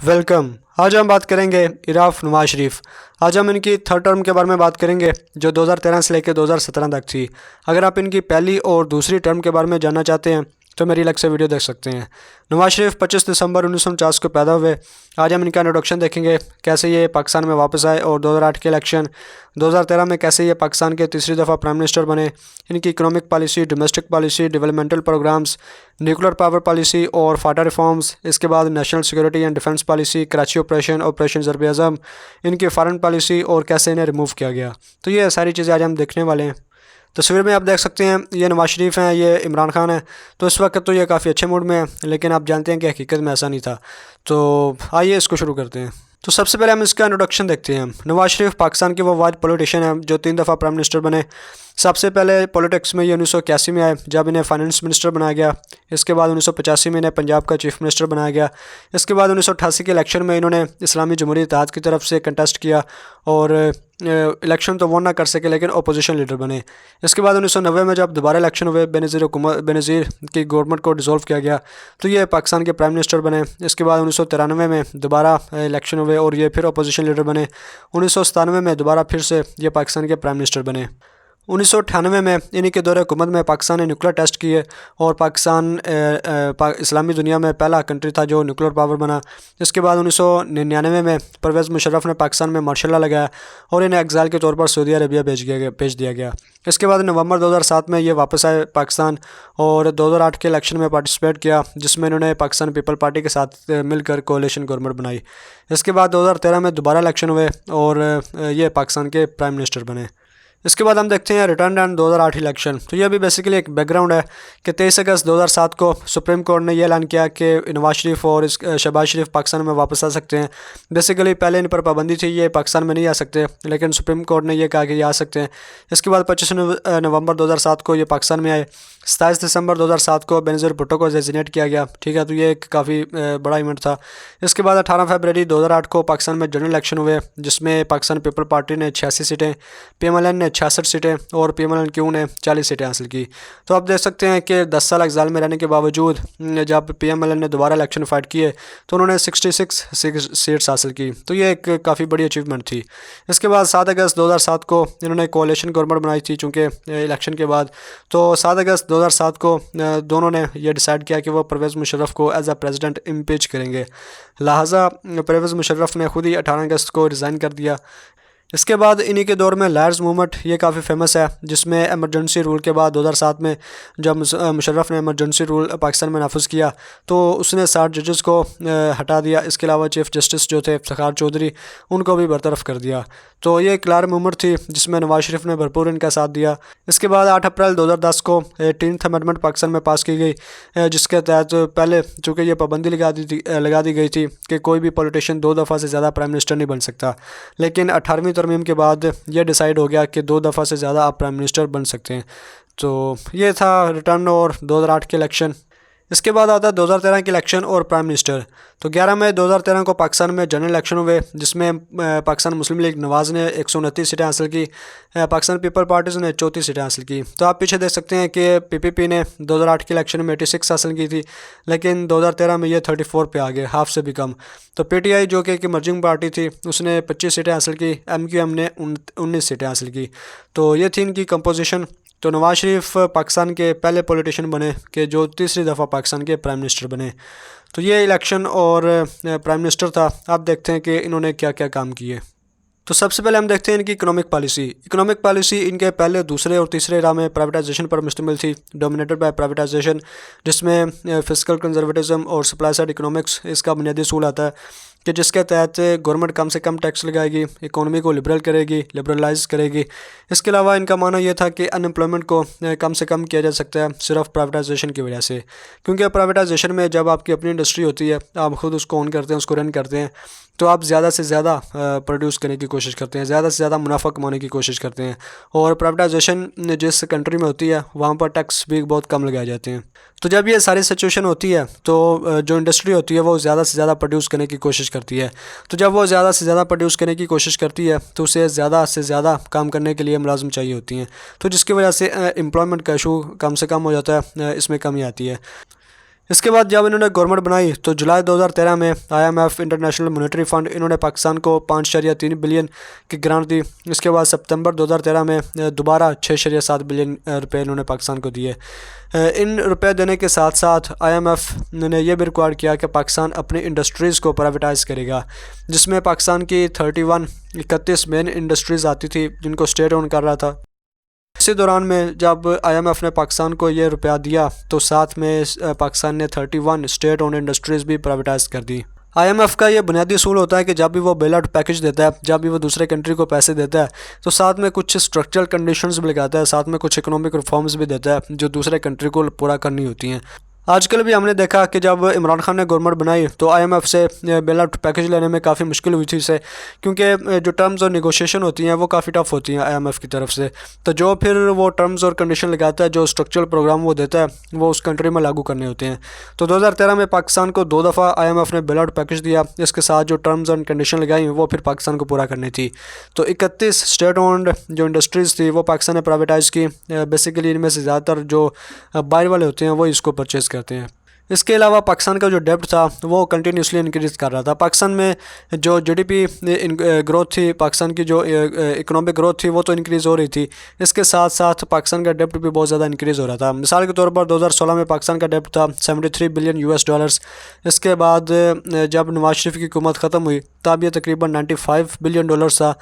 Welcome. आज हम बात करेंगे इराफ नवाज शरीफ। आज हम इनकी थर्ड टर्म के बारे में बात करेंगे जो 2013 से लेकर 2017 तक थी। अगर आप इनकी पहली और दूसरी टर्म के बारे में जानना चाहते हैं तो मेरी अलग से वीडियो देख सकते हैं। नवाज शरीफ 25 दिसंबर 1949 को पैदा हुए। आज हम इनका इंट्रोडक्शन देखेंगे, कैसे ये पाकिस्तान में वापस आए और 2008 के इलेक्शन, 2013 में कैसे ये पाकिस्तान के तीसरी दफ़ा प्राइम मिनिस्टर बने, इनकी economic policy, domestic policy, developmental programs, nuclear power policy और फाटा रिफॉर्म्स, इसके बाद national security and defence policy, Karachi operation, operation Zarb Azb, इनकी फॉरेन पॉलिसी और कैसे इन्हें रिमूव किया गया। तो ये सारी चीज़ें आज हम देखने वाले हैं। तस्वीर में आप देख सकते हैं ये नवाज शरीफ हैं, ये इमरान खान है। तो इस वक्त तो ये काफ़ी अच्छे मूड में है, लेकिन आप जानते हैं कि हकीकत में ऐसा नहीं था। तो आइए इसको शुरू करते हैं। तो सबसे पहले हम इसका इंट्रोडक्शन देखते हैं। नवाज शरीफ पाकिस्तान के वो वाहिद पॉलिटिशियन हैं जो 3 दफ़ा प्राइम मिनिस्टर बने। सबसे पहले पॉलिटिक्स में ये 1981 में आए जब इन्हें फाइनेंस मिनिस्टर बनाया गया। इसके बाद 1985 में इन्हें पंजाब का चीफ मिनिस्टर बनाया गया। इसके बाद 1988 के इलेक्शन में इन्होंने इस्लामी जमहूरी इत्तेहाद की तरफ से कंटेस्ट किया और इलेक्शन तो वो ना कर सके लेकिन अपोजिशन लीडर बने। इसके बाद 1990 में जब दोबारा इलेक्शन हुए, बेनज़ीर की गवर्नमेंट को डिसॉल्व किया गया तो ये पाकिस्तान के प्राइम मिनिस्टर बने। इसके बाद 1993 में दोबारा इलेक्शन हुए और ये फिर अपोजिशन लीडर बने। 1997 में दोबारा फिर से ये पाकिस्तान के प्राइम मिनिस्टर बने। 1998 में इन्हीं के दौरे हुकूमत में पाकिस्तान ने न्यूक्लियर टेस्ट किए और पाकिस्तान इस्लामी दुनिया में पहला कंट्री था जो न्यूक्लियर पावर बना। इसके बाद 1999 में परवेज़ मुशर्रफ ने पाकिस्तान में मार्शल लॉ लगाया और इन्हें एग्ज़ाइल के तौर पर सऊदी अरबिया भेज दिया गया। इसके बाद नवंबर 2007 में ये वापस आए पाकिस्तान और 2008 के इलेक्शन में पार्टिसिपेट किया जिसमें इन्होंने पाकिस्तान पीपल पार्टी के साथ मिलकर कोalition गवर्नमेंट बनाई। इसके बाद 2013 में दोबारा इलेक्शन हुए और ये पाकिस्तान के प्राइम मिनिस्टर बने। इसके बाद हम देखते हैं रिटर्न एंड 2008 इलेक्शन। तो यह भी बेसिकली एक बैकग्राउंड है कि 23 अगस्त 2007 को सुप्रीम कोर्ट ने यह ऐलान किया कि नवाज शरीफ और शहबाज शरीफ पाकिस्तान में वापस आ सकते हैं। बेसिकली पहले इन पर पाबंदी थी, ये पाकिस्तान में नहीं आ सकते, लेकिन सुप्रीम कोर्ट ने यह कहा कि ये आ सकते हैं। इसके बाद 25 नवंबर 2007 को ये पाकिस्तान में आए। 27 दिसंबर 2007 को बेनज़ीर भुट्टो को डेजिग्नेट किया गया। ठीक है, तो ये एक काफ़ी बड़ा इवेंट था। इसके बाद 18 फरवरी 2008 को पाकिस्तान में जनरल इलेक्शन हुए जिसमें पाकिस्तान पीपल पार्टी ने 86 सीटें, PMLN ने 66 सीटें और PMLN-Q ने 40 सीटें हासिल की। तो आप देख सकते हैं कि 10 साल एक्साइल में रहने के बावजूद जब PMLN ने दोबारा इलेक्शन फाइट किए तो उन्होंने 66 सीट्स हासिल की। तो ये एक काफ़ी बड़ी अचीवमेंट थी। इसके बाद 7 अगस्त 2007 को इन्होंने कोalition गवर्नमेंट बनाई थी चूँकि इलेक्शन के बाद। तो 7 अगस्त 2007 को दोनों ने यह डिसाइड किया कि वो परवेज़ मुशर्रफ को एज अ प्रेसिडेंट इम्पीच करेंगे। लिहाजा परवेज़ मुशर्रफ ने खुद ही 18 अगस्त को रिज़ाइन कर दिया। इसके बाद इन्हीं के दौर में लायर्स मूवमेंट ये काफ़ी फेमस है जिसमें एमरजेंसी रूल के बाद 2007 में जब मुशर्रफ ने एमरजेंसी रूल पाकिस्तान में नाफिज किया तो उसने 60 जजेस को हटा दिया। इसके अलावा चीफ जस्टिस जो थे इफ्तिखार चौधरी उनको भी बरतरफ कर दिया। तो ये एक लायर मूवमेंट थी जिसमें नवाज शरीफ ने भरपूर इनका साथ दिया। इसके बाद 8 अप्रैल 2010 को 18th अमेंडमेंट पाकिस्तान में पास की गई जिसके तहत पहले चूँकि ये पाबंदी लगा दी गई थी कि कोई भी पॉलिटिशियन 2 दफ़ा से ज़्यादा प्राइम मिनिस्टर नहीं बन सकता, लेकिन 18वीं तरमीम के बाद ये डिसाइड हो गया कि 2 दफ़ा से ज़्यादा आप प्राइम मिनिस्टर बन सकते हैं। तो ये था रिटर्न और 2008 के इलेक्शन। इसके बाद आता है 2013 के इलेक्शन और प्राइम मिनिस्टर। तो 11 मई 2013 को पाकिस्तान में जनरल इलेक्शन हुए जिसमें पाकिस्तान मुस्लिम लीग नवाज़ ने 129 सीटें हासिल की, पाकिस्तान पीपल पार्टीज़ ने 34 सीटें हासिल की। तो आप पीछे देख सकते हैं कि PPP ने 2008 के इलेक्शन में 86 हासिल की थी, लेकिन 2013 में ये 34 पे आ गए, हाफ से भी कम। तो PTI जो कि एक इमर्जिंग पार्टी थी उसने 25 सीटें हासिल की, MQM ने 19 सीटें हासिल की। तो ये थी इनकी कंपोजिशन। तो नवाज शरीफ पाकिस्तान के पहले पॉलिटिशियन बने कि जो तीसरी दफ़ा पाकिस्तान के प्राइम मिनिस्टर बने। तो ये इलेक्शन और प्राइम मिनिस्टर था। आप देखते हैं कि इन्होंने क्या क्या काम किए। तो सबसे पहले हम देखते हैं इनकी इकोनॉमिक पॉलिसी। इकोनॉमिक पॉलिसी इनके पहले, दूसरे और तीसरे इरा में प्राइवेटाइजेशन पर मुश्तमिल थी, डोमिनेटेड बाय प्राइवेटाइजेशन, जिसमें फिस्कल कंजर्वेटिज्म और सप्लाई साइड इकोनॉमिक्स इसका बुनियादी असूल आता है कि जिसके तहत गवर्नमेंट कम से कम टैक्स लगाएगी, इकोनॉमी को लिबरल करेगी, लिबरलाइज करेगी। इसके अलावा इनका मानना यह था कि अनएम्प्लॉयमेंट को कम से कम किया जा सकता है सिर्फ प्राइवेटाइजेशन की वजह से, क्योंकि प्राइवेटाइजेशन में जब आपकी अपनी इंडस्ट्री होती है, आप खुद उसको ओन करते हैं, उसको रन करते हैं, तो आप ज़्यादा से ज़्यादा प्रोड्यूस करने की कोशिश करते हैं, ज़्यादा से ज़्यादा मुनाफा कमाने की कोशिश करते हैं। और प्राइवेटाइजेशन जिस कंट्री में होती है वहाँ पर टैक्स भी बहुत कम लगाए जाते हैं। तो जब ये सारी सिचुएशन होती है तो जो इंडस्ट्री होती है वो ज़्यादा से ज़्यादा प्रोड्यूस करने की कोशिश करती है। तो जब वो ज़्यादा से ज़्यादा प्रोड्यूस करने की कोशिश करती है तो उसे ज़्यादा से ज़्यादा काम करने के लिए मुलाजिम चाहिए होती हैं, तो जिसकी वजह से एम्प्लॉयमेंट का इशू कम से कम हो जाता है, इसमें कमी आती है। इसके बाद जब इन्होंने गवर्नमेंट बनाई तो जुलाई 2013 में आईएमएफ इंटरनेशनल मॉनेटरी फंड इन्होंने पाकिस्तान को 5.3 बिलियन की ग्रांट दी। इसके बाद सितंबर 2013 में दोबारा 6.7 बिलियन रुपए इन्होंने पाकिस्तान को दिए। इन रुपए देने के साथ साथ आईएमएफ ने यह भी रिक्वायर किया कि पाकिस्तान अपनी इंडस्ट्रीज़ को प्राइवेटाइज़ करेगा, जिसमें पाकिस्तान की 31 मेन इंडस्ट्रीज़ आती थी जिनको स्टेट ओन कर रहा था। इसी दौरान में जब आईएमएफ ने पाकिस्तान को ये रुपया दिया तो साथ में पाकिस्तान ने 31 स्टेट ओन इंडस्ट्रीज़ भी प्राइवेटाइज कर दी। आईएमएफ का ये बुनियादी असूल होता है कि जब भी वो बेल आउट पैकेज देता है, जब भी वो दूसरे कंट्री को पैसे देता है, तो साथ में कुछ स्ट्रक्चरल कंडीशंस भी लगाता है, साथ में कुछ इकोनॉमिक रिफॉर्म्स भी देता है जो दूसरे कंट्री को पूरा करनी होती हैं। आजकल भी हमने देखा कि जब इमरान खान ने गवर्नमेंट बनाई तो आईएमएफ से बेल आउट पैकेज लेने में काफ़ी मुश्किल हुई थी इसे, क्योंकि जो टर्म्स और नेगोशिएशन होती हैं वो काफ़ी टफ होती हैं आईएमएफ की तरफ से। तो जो फिर वो टर्म्स और कंडीशन लगाता है, जो स्ट्रक्चरल प्रोग्राम वो देता है, वो उस कंट्री में लागू करने होते हैं। तो 2013 में पाकिस्तान को 2 दफ़ा आईएमएफ ने बेल आउट पैकेज दिया। इसके साथ जो टर्म्स एंड कंडीशन लगाई वो फिर पाकिस्तान को पूरा करनी थी। तो 31 स्टेट ओन्ड जो इंडस्ट्रीज़ थी वो पाकिस्तान ने प्राइवेटाइज़ की। बेसिकली इनमें से ज़्यादातर जो बाहर वाले होते हैं वो इसको परचेज़ करते हैं। इसके अलावा पाकिस्तान का जो डेब्ट था वो कंटिन्यूसली इंक्रीज़ कर रहा था। पाकिस्तान में जो जीडीपी ग्रोथ थी, पाकिस्तान की जो इकोनॉमिक ग्रोथ थी वो तो इंक्रीज़ हो रही थी, इसके साथ साथ पाकिस्तान का डेब्ट भी बहुत ज़्यादा इंक्रीज़ हो रहा था। मिसाल के तौर पर 2016 में पाकिस्तान का डेब्ट था 73 बिलियन यूएस डॉलर्स। इसके बाद जब नवाज शरीफ की हुकूमत ख़त्म हुई तब ये तकरीबन 95 बिलियन डॉलर्स था।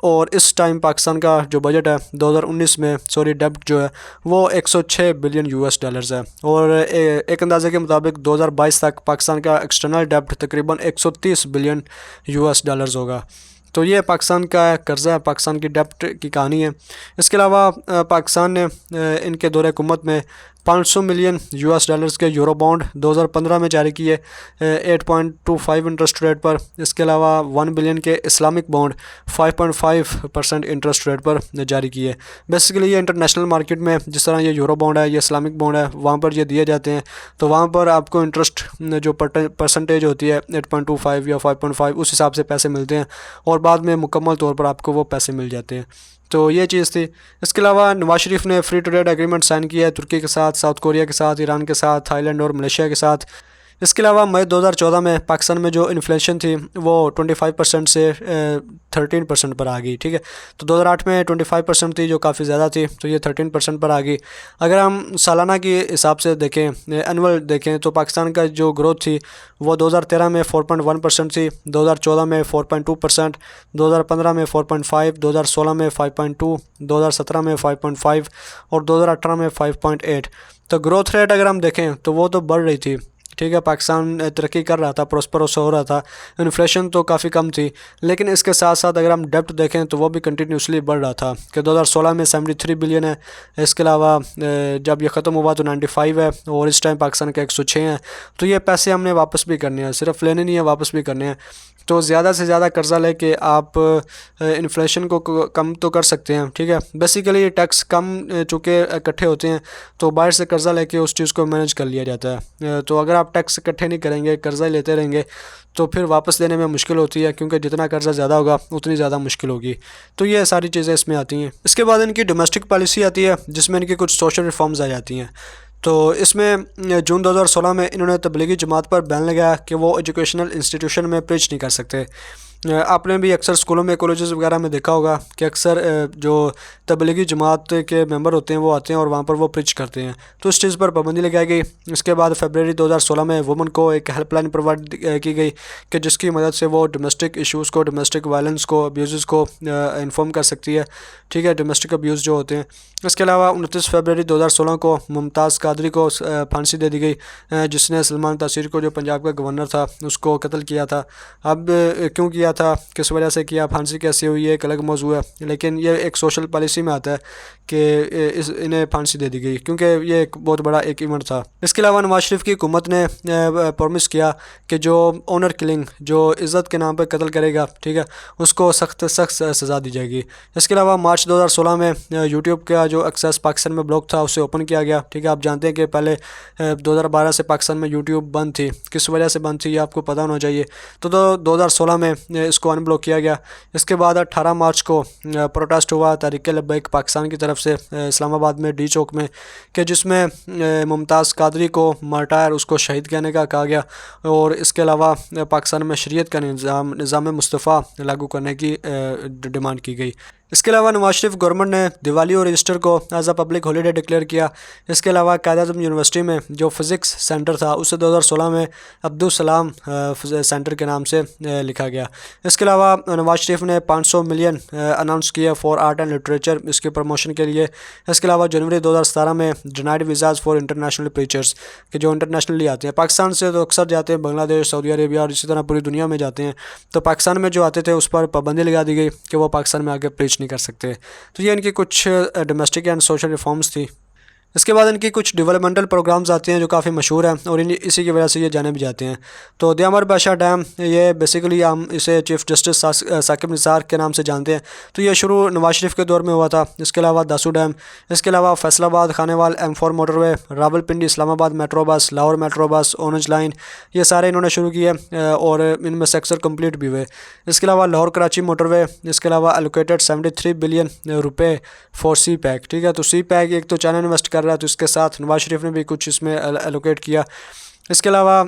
और इस टाइम पाकिस्तान का जो बजट है 2019 में डेब्ट जो है वो 106 बिलियन यूएस डॉलर्स है। और एक अंदाजे के मुताबिक 2022 तक पाकिस्तान का एक्सटर्नल डेब्ट तकरीबन 130 बिलियन यूएस डॉलर्स होगा। तो ये पाकिस्तान का कर्ज़ा है, पाकिस्तान की डेब्ट की कहानी है। इसके अलावा पाकिस्तान ने इनके दौरे हुकूमत में 500 मिलियन यूएस डॉलर्स के यूरो बॉन्ड 2015 में जारी किए 8.25 इंटरेस्ट रेट पर। इसके अलावा 1 बिलियन के इस्लामिक बॉन्ड 5.5% इंटरेस्ट रेट पर जारी किए। बेसिकली ये इंटरनेशनल मार्केट में जिस तरह ये यूरो बॉन्ड है, ये इस्लामिक बॉन्ड है, वहाँ पर ये दिए जाते हैं। तो वहाँ पर आपको इंटरेस्ट जो परसेंटेज होती है 8.25 या 5.5 उस हिसाब से पैसे मिलते हैं और बाद में मुकम्मल तौर पर आपको वो पैसे मिल जाते हैं। तो ये चीज़ थी। इसके अलावा नवाज शरीफ ने फ्री ट्रेड एग्रीमेंट साइन किया है तुर्की के साथ, साउथ कोरिया के साथ, ईरान के साथ, थाईलैंड और मलेशिया के साथ। इसके अलावा मई 2014 में पाकिस्तान में जो इन्फ्लेशन थी वो 25% से 13% पर आ गई। ठीक है, तो 2008 में 25% थी जो काफ़ी ज़्यादा थी, तो ये 13% पर आ गई। अगर हम सालाना के हिसाब से देखें, एनुअल देखें, तो पाकिस्तान का जो ग्रोथ थी वो 2013 में 4.1% थी, 2014 में 4.2%, 2015 में 4.5%, 2016 में 5.2%, 2017 में 5.5% और 2018 में 5.8%। तो ग्रोथ रेट अगर हम देखें तो वो तो बढ़ रही थी। ठीक है, पाकिस्तान तरक्की कर रहा था, प्रोस्परस हो रहा था, इन्फ्लेशन तो काफ़ी कम थी, लेकिन इसके साथ साथ अगर हम डेब्ट देखें तो वो भी कंटिन्यूसली बढ़ रहा था कि 2016 में 73 बिलियन है। इसके अलावा जब ये ख़त्म हुआ तो 95 है और इस टाइम पाकिस्तान का 106 है। तो ये पैसे हमने वापस भी करने हैं, सिर्फ लेने नहीं है, वापस भी करने हैं। तो ज़्यादा से ज़्यादा कर्ज़ा लेके आप इन्फ्लेशन को कम तो कर सकते हैं। ठीक है, बेसिकली टैक्स कम चूँकि इकट्ठे होते हैं तो बाहर से कर्ज़ा लेके उस चीज़ को मैनेज कर लिया जाता है। तो अगर आप टैक्स इकट्ठे नहीं करेंगे, कर्ज़ा ही लेते रहेंगे, तो फिर वापस देने में मुश्किल होती है, क्योंकि जितना कर्ज़ा ज़्यादा होगा उतनी ज़्यादा मुश्किल होगी। तो ये सारी चीज़ें इसमें आती हैं। इसके बाद इनकी डोमेस्टिक पॉलिसी आती है जिसमें इनकी कुछ सोशल रिफॉर्म्स आ जाती हैं। तो इसमें जून 2016 में इन्होंने तबलीगी जमात पर बैन लगाया कि वो एजुकेशनल इंस्टीट्यूशन में प्रीच नहीं कर सकते। आपने भी अक्सर स्कूलों में, कॉलेजेस वगैरह में देखा होगा कि अक्सर जो तबलीगी जमात के मेंबर होते हैं वो आते हैं और वहाँ पर वो प्रीच करते हैं। तो इस चीज़ पर पाबंदी लगाई गई। इसके बाद फरवरी 2016 में वुमेन को एक हेल्पलाइन प्रोवाइड की गई कि जिसकी मदद से वो डोमेस्टिक इश्यूज़ को, डोमेस्टिक वायलेंस को, अब्यूज़ को इन्फॉर्म कर सकती है। ठीक है, डोमेस्टिक अब्यूज़ जो होते हैं। इसके अलावा 29 फरवरी 2016 को मुमताज़ कादरी को फांसी दे दी गई, जिसने सलमान तासीर को, जो पंजाब का गवर्नर था, उसको कत्ल किया था। अब क्यों किया था, किस वजह से किया, फांसी कैसे हुई है, एक अलग मौजू है, लेकिन ये एक सोशल पॉलिसी में आता है कि इन्हें फांसी दे दी गई क्योंकि ये एक बहुत बड़ा एक इवेंट था। इसके अलावा नवाज शरीफ की हुकूमत ने प्रॉमिस किया कि जो ऑनर किलिंग, जो इज़्ज़त के नाम पर कत्ल करेगा, ठीक है, उसको सख्त सज़ा दी जाएगी। इसके अलावा मार्च 2016 में यूट्यूब का जो एक्सेस पाकिस्तान में ब्लॉक था उसे ओपन किया गया। ठीक है, आप जानते हैं कि पहले 2012 से पाकिस्तान में यूट्यूब बंद थी। किस वजह से बंद थी ये आपको पता होना चाहिए। तो 2016 में इसको अनब्लॉक किया गया। इसके बाद 18 मार्च को प्रोटेस्ट हुआ तहरीक लब्बैक पाकिस्तान की तरफ से इस्लामाबाद में डी चौक में, कि जिसमें मुमताज़ कादरी को मार्टायर उसको शहीद कहने का कहा गया, और इसके अलावा पाकिस्तान में शरीयत का निज़ाम मुस्तफ़ा लागू करने की डिमांड की गई। इसके अलावा नवाज शरीफ गवर्नमेंट ने दिवाली और ईस्टर को as a public holiday declare किया। इसके अलावा कायद-ए-आज़म यूनिवर्सिटी में जो फ़िज़िक्स सेंटर था उसे 2016 में अब्दुल सलाम सेंटर के नाम से लिखा गया। इसके अलावा नवाज शरीफ ने 500 मिलियन अनाउंस किया फॉर आर्ट एंड लिटरेचर इसके प्रमोशन के लिए। इसके अलावा जनवरी 2017 में denied visas for international preachers कि जो इंटरनेशनली आते हैं, पाकिस्तान से तो अक्सर जाते हैं बांग्लादेश, सऊदी अरेबिया और इसी तरह पूरी दुनिया में जाते हैं, तो पाकिस्तान में जो आते थे उस पर पाबंदी लगा दी गई कि वो पाकिस्तान में आके प्रीच नहीं कर सकते। तो ये इनकी कुछ डोमेस्टिक एंड सोशल रिफॉर्म्स थी। इसके बाद इनकी कुछ डेवलपमेंटल प्रोग्राम्स आते हैं जो काफ़ी मशहूर हैं और इसी की वजह से ये जाने भी जाते हैं। तो दयामर बादशाह डैम, ये बेसिकली हम इसे चीफ़ जस्टिस साकिब निसार के नाम से जानते हैं। तो ये शुरू नवाज शरीफ के दौर में हुआ था। इसके अलावा दासू डैम, इसके अलावा Faisalabad Khanewal M4 motorway, Rawalpindi Islamabad metro bus, Lahore metro bus, orange line, ये सारे इन्होंने शुरू किए और इनमें से अक्सर कम्प्लीट भी हुए। इसके अलावा लाहौर कराची मोटरवे, इसके अलावा एलोकेटेड 73 बिलियन रुपये फॉर सी पैक। ठीक है, तो सी पैक एक तो चाइना इन्वेस्ट कर रहा है, तो इसके साथ नवाज शरीफ ने भी कुछ इसमें एलोकेट किया। इसके अलावा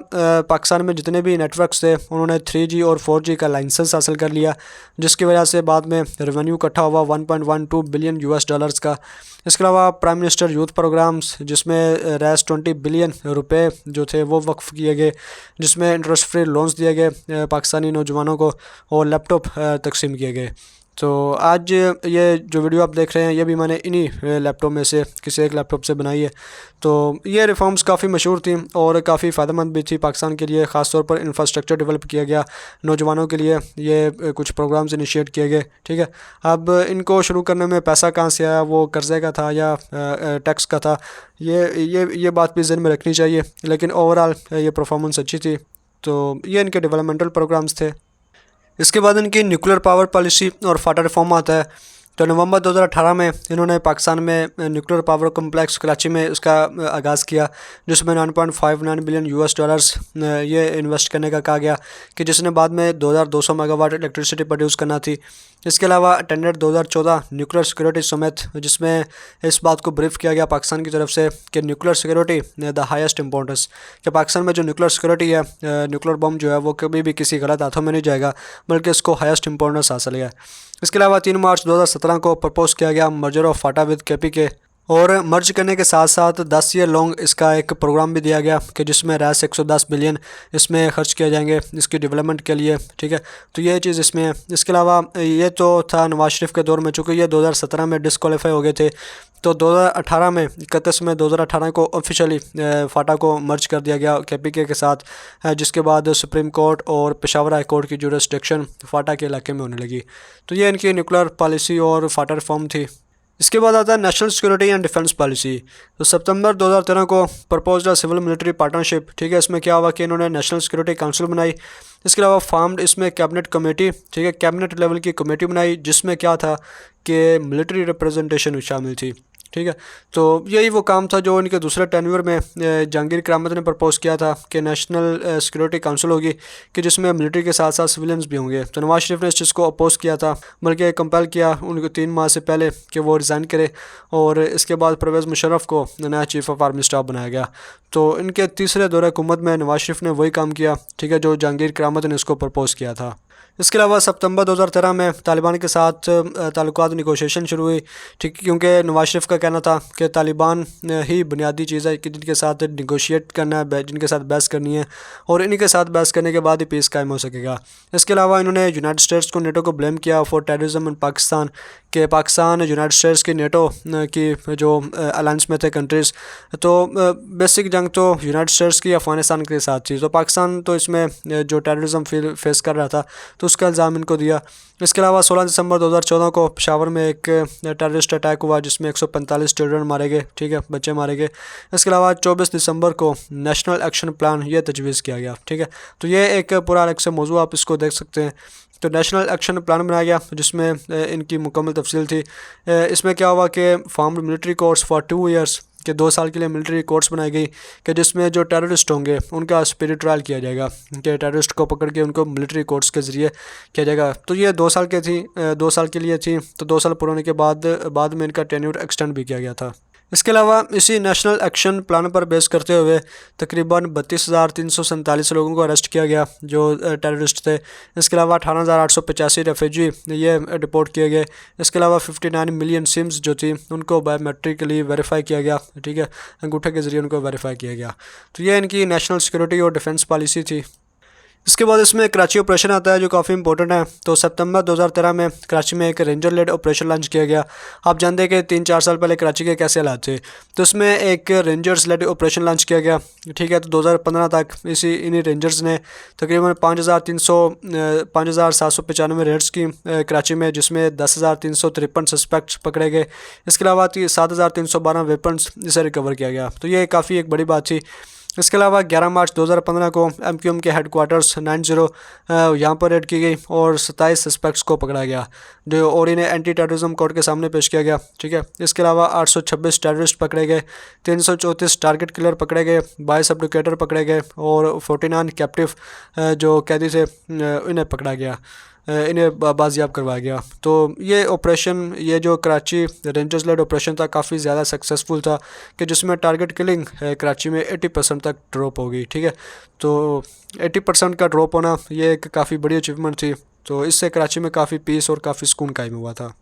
पाकिस्तान में जितने भी नेटवर्क्स थे उन्होंने 3G और 4G का लाइसेंस हासिल कर लिया, जिसकी वजह से बाद में रेवेन्यू इकट्ठा हुआ 1.12 बिलियन US डॉलर्स का। इसके अलावा प्राइम मिनिस्टर यूथ प्रोग्राम्स, जिसमें रेस 20 बिलियन रुपए जो थे वो वक्फ किए गए, जिसमें इंटरेस्ट फ्री लोन्स दिए गए पाकिस्तानी नौजवानों को और लैपटॉप तकसीम किए गए। तो आज ये जो वीडियो आप देख रहे हैं ये भी मैंने इन्हीं लैपटॉप में से किसी एक लैपटॉप से बनाई है। तो ये रिफॉर्म्स काफ़ी मशहूर थी और काफ़ी फ़ायदेमंद भी थी पाकिस्तान के लिए। ख़ास तौर पर इंफ्रास्ट्रक्चर डेवलप किया गया नौजवानों के लिए, ये कुछ प्रोग्राम्स इनिशिएट किए गए। ठीक है, अब इनको शुरू करने में पैसा कहाँ से आया, वो कर्ज़े का था या टैक्स का था, ये बात भी ज़हन में रखनी चाहिए। लेकिन ओवरऑल ये परफॉर्मेंस अच्छी थी। तो ये इनके डेवलपमेंटल प्रोग्राम्स थे। इसके बाद इनकी न्यूक्लियर पावर पॉलिसी और फाटा रिफॉर्म आता है। तो नवंबर 2018 में इन्होंने पाकिस्तान में न्यूक्लियर पावर कम्प्लेक्स कराची में उसका आगाज़ किया, जिसमें 9.59 बिलियन US डॉलर्स ये इन्वेस्ट करने का कहा गया, कि जिसने बाद में 2200 मेगावाट इलेक्ट्रिसिटी प्रोड्यूस करना थी। इसके अलावा अटेंडेड 2014 न्यूक्लियर सिक्योरिटी समिट, जिसमें इस बात को ब्रीफ किया गया पाकिस्तान की तरफ से कि nuclear security the highest importance, कि पाकिस्तान में जो न्यूक्लियर सिक्योरिटी है, न्यूक्लियर बम जो है वो कभी भी किसी गलत हाथों में नहीं जाएगा, बल्कि इसको हाईएस्ट इंपॉर्टेंस हासिल है। इसके अलावा 3 मार्च 2017 को प्रपोज किया गया merger of Phata with KPK, और मर्ज करने के साथ साथ 10 ईयर लॉन्ग इसका एक प्रोग्राम भी दिया गया कि जिसमें रेस 110 बिलियन इसमें खर्च किए जाएंगे इसकी डेवलपमेंट के लिए। ठीक है, तो ये चीज़ इसमें है। इसके अलावा ये तो था नवाज शरीफ के दौर में, चूँकि ये 2017 में डिस्क्वालीफाई हो गए थे, तो 2018 में 31 में 2018 को ऑफिशियली फाटा को मर्ज कर दिया गया KPK के साथ, जिसके बाद सुप्रीम कोर्ट और पेशावर हाई कोर्ट की जुरिस्डिक्शन फाटा के इलाके में होने लगी। तो ये इनकी न्यूक्लियर पॉलिसी और फाटा रिफॉर्म थी। इसके बाद आता है national security and defence policy. तो सितंबर 2013 को प्रपोज्ड सिविल मिलिट्री पार्टनरशिप। ठीक है, इसमें क्या हुआ कि इन्होंने नेशनल सिक्योरिटी काउंसिल बनाई। इसके अलावा फार्म्ड इसमें कैबिनेट कमेटी, ठीक है, कैबिनेट लेवल की कमेटी बनाई, जिसमें क्या था कि मिलिट्री रिप्रेजेंटेशन शामिल थी। ठीक है, तो यही वो काम था जो इनके दूसरे टेन्योर में जहांगीर करामत ने प्रपोज किया था कि नेशनल सिक्योरिटी काउंसिल होगी, कि जिसमें मिलिट्री के साथ साथ सिविलियंस भी होंगे। तो नवाज शरीफ ने इस चीज़ को अपोज किया था, बल्कि कंपेल किया उनको 3 माह से पहले कि वो रिज़ाइन करे, और इसके बाद परवेज़ मुशर्रफ को नया चीफ़ ऑफ आर्मी स्टाफ बनाया गया। तो इनके तीसरे दौरे हुकूमत में नवाज शरीफ ने वही काम किया, ठीक है, जो जहांगीर करामत ने इसको प्रपोज किया था। इसके अलावा सितंबर 2013 में तालिबान के साथ ताल्लुकात निगोशिएशन शुरू हुई। ठीक, क्योंकि नवाज शरीफ का कहना था कि तालिबान ही बुनियादी चीज़ है कि जिनके साथ निगोशिएट करना है, जिनके साथ बहस करनी है, और इन्हीं के साथ बहस करने के बाद ही पीस कायम हो सकेगा। इसके अलावा इन्होंने यूनाइटेड स्टेट्स को नेटो को ब्लेम किया फॉर टेररिज्म इन पाकिस्तान, कि पाकिस्तान यूनाइटेड स्टेट्स की नेटो की जो अलायंस में थे कंट्रीज़, तो बेसिक जंग तो यूनाइटेड स्टेट्स की अफगानिस्तान के साथ थी, तो पाकिस्तान तो इसमें जो टेररिज्म फेस कर रहा था तो उसका इल्ज़ाम इनको दिया। इसके अलावा 16 दिसंबर 2014 को पेशावर में एक टेररिस्ट अटैक हुआ, जिसमें 145 चिल्ड्रन मारे गए, ठीक है, बच्चे मारे गए। इसके अलावा 24 दिसंबर को नेशनल एक्शन प्लान ये तजवीज़ किया गया। ठीक है, तो ये एक पूरा अलग से मौजू आप इसको देख सकते हैं तो नेशनल एक्शन प्लान बनाया गया जिसमें इनकी मुकम्मल तफसील थी। इसमें क्या हुआ कि formed military course for 2 years के 2 साल के लिए मिलिट्री कोर्ट्स बनाई गई कि जिसमें जो टेररिस्ट होंगे उनका स्पिरिट ट्रायल किया जाएगा कि टेररिस्ट को पकड़ के उनको मिलिट्री कोर्ट्स के ज़रिए किया जाएगा। तो ये 2 साल के थी, 2 साल के लिए थी। तो 2 साल पूरे होने के बाद में इनका टेन्योर एक्सटेंड भी किया गया था। इसके अलावा इसी नेशनल एक्शन प्लान पर बेस करते हुए तकरीबन 32,347 लोगों को अरेस्ट किया गया जो टेररिस्ट थे। इसके अलावा 18,885 रेफ्यूजी ये डिपोर्ट किए गए। इसके अलावा 59 मिलियन सिम्स जो थी उनको बायोमेट्रिकली वेरीफाई किया गया, ठीक है, अंगूठे के ज़रिए उनको वेरीफाई किया गया। तो ये इनकी नेशनल सिक्योरिटी और डिफेंस पॉलिसी थी। इसके बाद इसमें कराची ऑपरेशन आता है जो काफ़ी इंपॉर्टेंट है। तो सितंबर 2013 में कराची में एक रेंजर लेड ऑपरेशन लॉन्च किया गया। आप जानते हैं कि 3-4 साल पहले कराची के कैसे हालात थे, तो इसमें एक रेंजर्स लेड ऑपरेशन लॉन्च किया गया, ठीक है। तो 2015 तक इन्हीं रेंजर्स ने तकरीबन 5,795 रेड्स की कराची में, जिसमें 10,353 सस्पेक्ट्स पकड़े गए। इसके अलावा 7,312 वेपन्स इसे रिकवर किया गया। तो ये काफ़ी एक बड़ी बात थी। इसके अलावा 11 मार्च 2015 को MQM के हेडक्वार्टर्स 90 यहाँ पर रेड की गई और 27 सस्पेक्ट्स को पकड़ा गया जो और इन्हें एंटी टेररिज्म कोर्ट के सामने पेश किया गया, ठीक है। इसके अलावा 826 टेररिस्ट पकड़े गए, 334 टारगेट किलर पकड़े गए, 22 एब्डुकेटर पकड़े गए और 49 कैप्टिव जो कैदी थे इन्हें पकड़ा गया, इन्हें बाजियाब करवाया गया। तो ये ऑपरेशन, ये जो कराची रेंजर्स लेड ऑपरेशन था, काफ़ी ज़्यादा सक्सेसफुल था कि जिसमें टारगेट किलिंग कराची में 80% तक ड्रॉप हो गई, ठीक है। तो 80% का ड्रॉप होना ये एक काफ़ी बड़ी अचीवमेंट थी। तो इससे कराची में काफ़ी पीस और काफ़ी सुकून कायम हुआ था।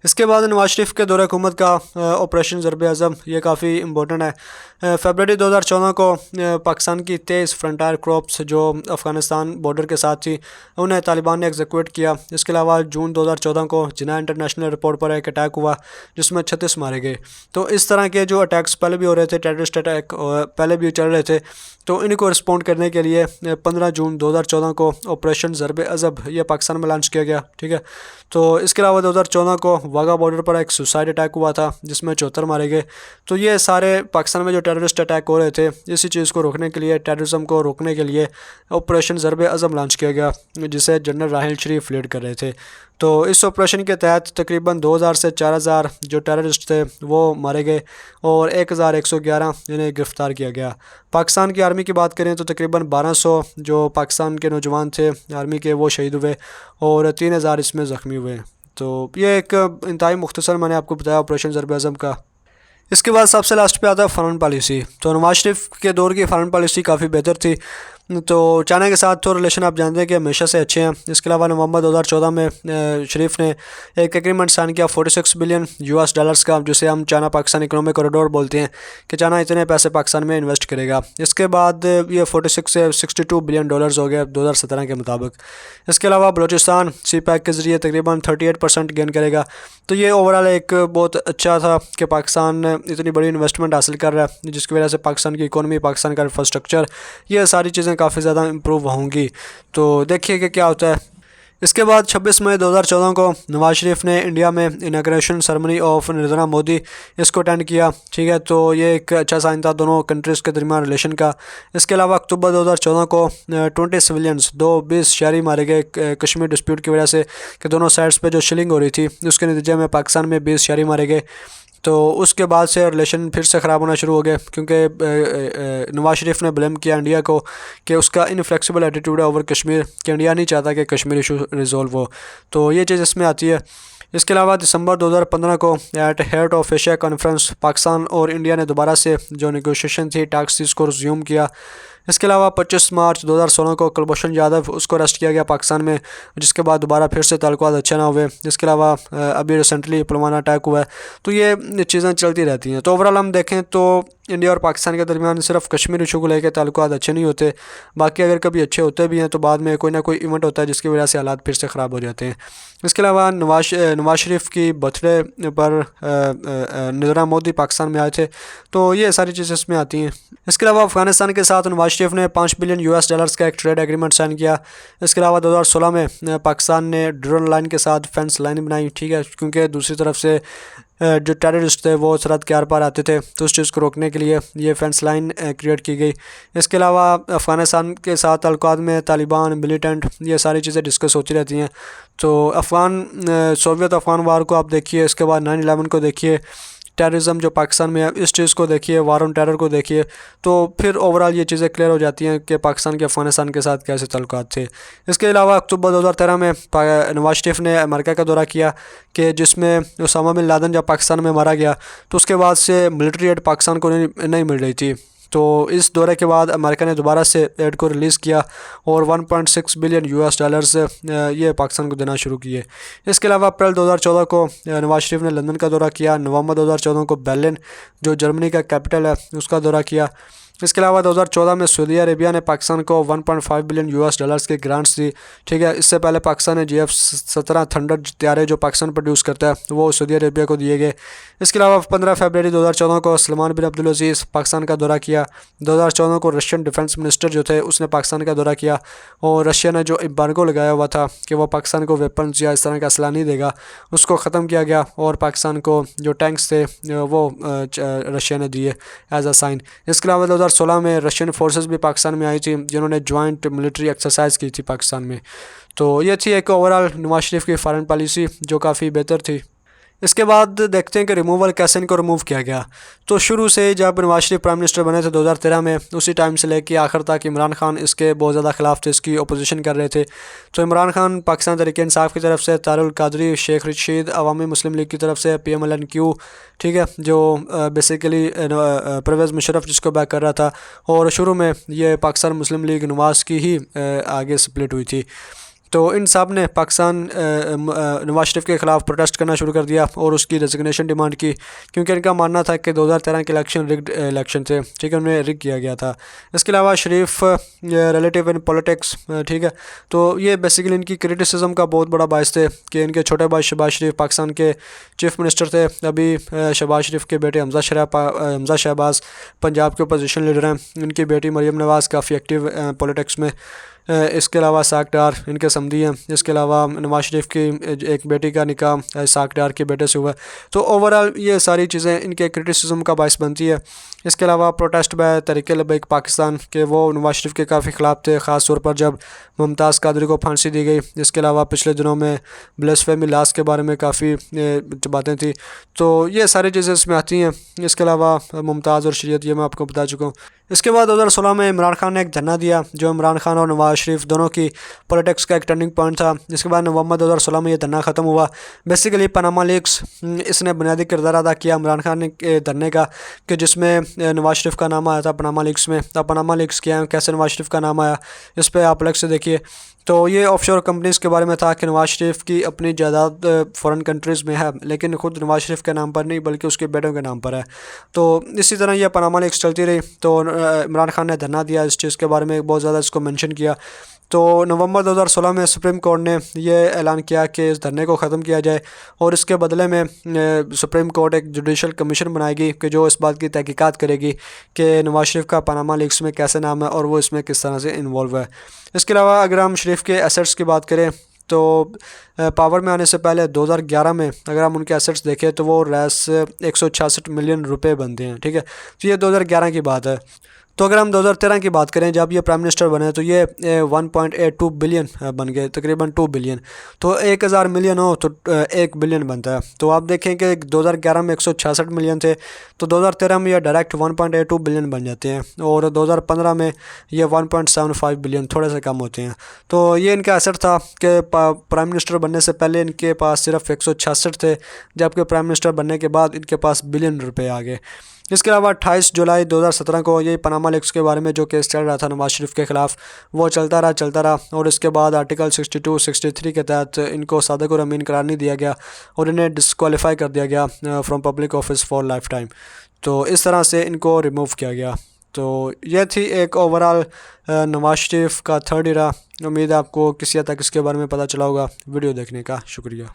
इसके बाद नवाज शरीफ के दौरे हुकूमत का ऑपरेशन ज़रब-ए-आज़म, ये काफ़ी इंपॉर्टेंट है। फरवरी 2014 को पाकिस्तान की 23 फ्रंटायर क्रॉप्स जो अफ़गानिस्तान बॉर्डर के साथ थी उन्हें तालिबान ने एग्जीक्यूट किया। इसके अलावा जून 2014 को जिना इंटरनेशनल एयरपोर्ट पर एक अटैक हुआ जिसमें 36 मारे गए। तो इस तरह के जो अटैक्स पहले भी हो रहे थे, टेररिस्ट अटैक पहले भी चल रहे थे, तो इनको रिस्पॉन्ड करने के लिए 15 जून 2014 को ऑपरेशन ज़रब-ए-आज़म ये पाकिस्तान में लॉन्च किया गया, ठीक है। तो इसके अलावा 2014 को वाघा बॉर्डर पर एक सुसाइड अटैक हुआ था जिसमें 74 मारे गए। तो ये सारे पाकिस्तान में जो टेररिस्ट अटैक हो रहे थे, इसी चीज़ को रोकने के लिए, टेररिज्म को रोकने के लिए ऑपरेशन ज़रब-ए-आज़म लॉन्च किया गया जिसे जनरल राहिल शरीफ लीड कर रहे थे। तो इस ऑपरेशन के तहत तकरीबन 2000 से 4000 जो टेररिस्ट थे वो मारे गए और 1111 इन्हें गिरफ़्तार किया गया। पाकिस्तान की आर्मी की बात करें तो तकरीबन 1200 जो पाकिस्तान के नौजवान थे आर्मी के वो शहीद हुए और 3000 इसमें ज़ख्मी हुए। तो ये एक इंतहाई मुख्तसर मैंने आपको बताया ऑपरेशन ज़रब-ए-आज़म का। इसके बाद सबसे लास्ट पे आता है फ़ॉरेन पॉलिसी। तो नवाज शरीफ के दौर की फ़ॉरेन पॉलिसी काफ़ी बेहतर थी। तो चाइना के साथ तो रिलेशन आप जानते हैं कि हमेशा से अच्छे हैं। इसके अलावा नवंबर 2014 में शरीफ ने एक एग्रीमेंट साइन किया 46 बिलियन US डॉलर्स का, जिसे हम चाइना पाकिस्तान इकोनॉमिक कॉरिडोर बोलते हैं कि चाइना इतने पैसे पाकिस्तान में इन्वेस्ट करेगा। इसके बाद ये 46 से 62 बिलियन डॉलर्स हो गया 2017 के मुताबिक। इसके अलावा बलूचिस्तान CPEC के ज़रिए तकरीबन 38% गेन करेगा। तो ये ओवरऑल एक बहुत अच्छा था कि पाकिस्तान इतनी बड़ी इन्वेस्टमेंट हासिल कर रहा है जिसकी वजह से पाकिस्तान की इकोनॉमी, पाकिस्तान का इंफ्रास्ट्रक्चर, ये सारी चीज़ें काफ़ी ज़्यादा इम्प्रूव होंगी। तो देखिए कि क्या होता है। इसके बाद 26 मई 2014 को नवाज शरीफ ने इंडिया में inauguration ceremony of Narendra Modi इसको अटेंड किया, ठीक है। तो ये एक अच्छा साइन था दोनों कंट्रीज़ के दरमियान रिलेशन का। इसके अलावा अक्टूबर 2014 को 20 सिविलियंस 20 शहरी मारे गए कश्मीर डिस्प्यूट की वजह से कि दोनों साइड्स पे जो शिलिंग हो रही थी, उसके नतीजे में पाकिस्तान में 20 शहरी मारे गए। तो उसके बाद से रिलेशन फिर से ख़राब होना शुरू हो गए क्योंकि नवाज शरीफ ने ब्लेम किया इंडिया को कि उसका इनफ्लेक्सिबल एटीट्यूड है ओवर कश्मीर, कि इंडिया नहीं चाहता कि कश्मीर इशू रिजॉल्व हो। तो ये चीज़ इसमें आती है। इसके अलावा दिसंबर 2015 को eight head of Asia conference Pakistan और इंडिया ने दोबारा से जो नेगोशिएशन थी टैक्स इसको रिज्यूम किया। इसके अलावा 25 मार्च 2016 को कुलभूषण यादव उसको अरेस्ट किया गया पाकिस्तान में, जिसके बाद दोबारा फिर से ताल्लुकात अच्छे ना हुए। इसके अलावा अभी रिसेंटली पुलवामा अटैक हुआ है। तो ये चीज़ें चलती रहती हैं। तो ओवरऑल हम देखें तो इंडिया और पाकिस्तान के दरमियान सिर्फ कश्मीर इशू को लेकर ताल्लुकात अच्छे नहीं होते, बाकी अगर कभी अच्छे होते भी हैं तो बाद में कोई ना कोई इवेंट होता है जिसकी वजह से हालात फिर से ख़राब हो जाते हैं। इसके अलावा नवाज शरीफ की बर्थडे पर नरेंद्र मोदी पाकिस्तान में आए थे। तो ये सारी चीज़ें इसमें आती हैं। इसके अलावा अफ़गानिस्तान के साथ नवाज शरीफ ने 5 बिलियन यूएस डॉलर्स का एक ट्रेड एग्रीमेंट साइन किया। इसके अलावा 2016 में पाकिस्तान ने ड्रोन लाइन के साथ फेंस लाइन बनाई, ठीक है, क्योंकि दूसरी तरफ से जो टेररिस्ट थे वो सरहद के आर पार आते थे, तो उस चीज़ को रोकने के लिए ये फेंस लाइन क्रिएट की गई। इसके अलावा अफ़गानिस्तान के साथ ताल्लुकात में तालिबान, मिलिटेंट, ये सारी चीज़ें डिस्कस होती रहती हैं। तो सोवियत अफ़गान वार को आप देखिए, इसके बाद 9/11 को देखिए, टेररिज्म जो पाकिस्तान में है इस चीज़ को देखिए, वार ऑन टेरर को देखिए, तो फिर ओवरऑल ये चीज़ें क्लियर हो जाती हैं कि पाकिस्तान के अफ़गानिस्तान के साथ कैसे ताल्लुकात थे। इसके अलावा अक्टूबर 2013 में नवाज शरीफ ने अमेरिका का दौरा किया कि जिसमें उसामा बिन लादेन जब पाकिस्तान में मारा गया तो उसके बाद से मिलिट्री एड पाकिस्तान को नहीं मिल रही थी। तो इस दौरे के बाद अमेरिका ने दोबारा से एड को रिलीज़ किया और 1.6 बिलियन यूएस डॉलर्स ये पाकिस्तान को देना शुरू किए। इसके अलावा अप्रैल 2014 को नवाज शरीफ ने लंदन का दौरा किया। नवंबर 2014 को बर्लिन जो जर्मनी का कैपिटल है उसका दौरा किया। इसके अलावा 2014 में सऊदी अरेबिया ने पाकिस्तान को 1.5 बिलियन यूएस डॉलर्स की ग्रांट्स दी, ठीक है। इससे पहले पाकिस्तान ने GF-17 थंडर तैयारे जो पाकिस्तान प्रोड्यूस करता है वो सऊदी अरेबिया को दिए गए। इसके अलावा 15 फरवरी 2014 को सलमान बिन अब्दुल अजीज़ पाकिस्तान का दौरा किया। 2014 को रशियन डिफेंस मिनिस्टर जो थे उसने पाकिस्तान का दौरा किया और रशिया ने जो एम्बार्गो लगाया हुआ था कि वो पाकिस्तान को वेपन्स या इस तरह का असला नहीं देगा, उसको ख़त्म किया गया और पाकिस्तान को जो टैंक्स थे वो रशिया ने दिए एज अ साइन। इसके अलावा 2016 में रशियन फोर्सेस भी पाकिस्तान में आई थी जिन्होंने जॉइंट मिलिट्री एक्सरसाइज की थी पाकिस्तान में। तो ये थी एक ओवरऑल नवाज शरीफ की फॉरेन पॉलिसी जो काफ़ी बेहतर थी। इसके बाद देखते हैं कि रिमूवल कैसे इनको रिमूव किया गया। तो शुरू से जब नवाज शरीफ प्राइम मिनिस्टर बने थे 2013 में, उसी टाइम से लेके आखिर तक इमरान खान इसके बहुत ज़्यादा ख़िलाफ़ थे, इसकी अपोजिशन कर रहे थे। तो इमरान खान पाकिस्तान तहरीक इंसाफ की तरफ से, तारुल कादरी, शेख रशीद अवामी मुस्लिम लीग की तरफ से, PMLNQ, ठीक है, जो बेसिकली परवेज़ मुशर्रफ जिसको बैक कर रहा था, और शुरू में ये पाकिस्तान मुस्लिम लीग नवाज़ की ही आगे स्प्लिट हुई थी। तो इन सब ने पाकिस्तान नवाज शरीफ के ख़िलाफ़ प्रोटेस्ट करना शुरू कर दिया और उसकी रेजिग्नेशन डिमांड की, क्योंकि इनका मानना था कि 2013 के इलेक्शन रिग्ड इलेक्शन थे, ठीक है, उन्हें रिग किया गया था। इसके अलावा शरीफ रिलेटिव इन पॉलिटिक्स, ठीक है, तो ये बेसिकली इनकी क्रिटिसिज्म का बहुत बड़ा बायस थे कि इनके छोटे भाई शहबाज शरीफ पाकिस्तान के चीफ मिनिस्टर थे। अभी शहबाज शरीफ के बेटे हमजा शहबाज पंजाब के अपोजिशन लीडर हैं। इनकी बेटी मरीम नवाज़ काफ़ी एक्टिव पॉलिटिक्स में। इसके अलावा साक डार इनके समधी हैं। इसके अलावा नवाज शरीफ की एक बेटी का निकाह साक डार के बेटे से हुआ। तो ओवरऑल ये सारी चीज़ें इनके क्रिटिसिज्म का बायस बनती है। इसके अलावा प्रोटेस्ट बाय तहरीक पाकिस्तान के वो नवाज शरीफ के काफ़ी ख़िलाफ़ थे, ख़ास तौर पर जब मुमताज़ कादरी को फांसी दी गई। इसके अलावा पिछले दिनों में ब्लेसफेमी लॉस के बारे में काफ़ी बातें थी। तो ये सारी चीज़ें इसमें आती हैं। इसके अलावा मुमताज़ और शरीयत ये मैं आपको बता चुका हूँ। इसके बाद 2016 में इमरान खान ने एक धरना दिया जो इमरान खान और नवाज शरीफ दोनों की पॉलिटिक्स का एक टर्निंग पॉइंट था। इसके बाद नवंबर 2016 में ये धरना ख़त्म हुआ। बेसिकली पनामा लीक्स इसने बुनियादी किरदार अदा किया इमरान खान ने धरने का, कि जिसमें नवाज शरीफ का नाम आया था पनामा लीक्स में। अब पनामा लीक्स क्या है, कैसे नवाज शरीफ का नाम आया, इस पर आप अलग से देखिए। तो ये ऑफशोर कंपनीज़ के बारे में था कि नवाज शरीफ की अपनी जायदाद फ़ॉरेन कंट्रीज़ में है, लेकिन ख़ुद नवाज शरीफ के नाम पर नहीं बल्कि उसके बेटों के नाम पर है। तो इसी तरह यह पनामा लीक्स चलती रही। तो इमरान खान ने धरना दिया, इस चीज़ के बारे में बहुत ज़्यादा इसको मेंशन किया। तो नवंबर 2016 में सुप्रीम कोर्ट ने यह ऐलान किया कि इस धरने को ख़त्म किया जाए और इसके बदले में सुप्रीम कोर्ट एक जुडिशल कमीशन बनाएगी कि जो इस बात की तहकीकात करेगी कि नवाज शरीफ का पनामा लीक्स में कैसे नाम है और वो इसमें किस तरह से इन्वॉल्व है। इसके अलावा अगर हम शरीफ के एसेट्स की बात करें तो पावर में आने से पहले 2011 में अगर हम उनके एसेट्स देखें तो वो रैस 166 मिलियन रुपए बनते हैं, ठीक है। तो ये 2011 की बात है। तो अगर हम 2013 की बात करें जब ये प्राइम मिनिस्टर बने तो ये 1.82 बिलियन बन गए, तकरीबन 2 बिलियन। तो 1000 मिलियन हो तो 1 बिलियन बनता है। तो आप देखें कि 2011 में 166 मिलियन थे, तो 2013 में ये डायरेक्ट 1.82 बिलियन बन जाते हैं और 2015 में ये 1.75 बिलियन थोड़े से कम होते हैं। तो ये इनका असर था कि प्राइम मिनिस्टर बनने से पहले इनके पास सिर्फ 166 थे, जबकि प्राइम मिनिस्टर बनने के बाद इनके पास बिलियन रुपए आ गए। इसके अलावा 28 जुलाई 2017 को यही पनामा लीक्स के बारे में जो केस चल रहा था नवाज शरीफ के ख़िलाफ़, वो चलता रहा और इसके बाद आर्टिकल 62-63 के तहत इनको सादिक और अमीन करार नहीं दिया गया और इन्हें डिस्क्वालीफाई कर दिया गया from public office for life time. तो इस तरह से इनको रिमूव किया गया। तो यह थी एक ओवरऑल नवाज शरीफ का थर्ड इरा। उम्मीद है आपको किसी हद तक इसके बारे में पता चला होगा। वीडियो देखने का शुक्रिया।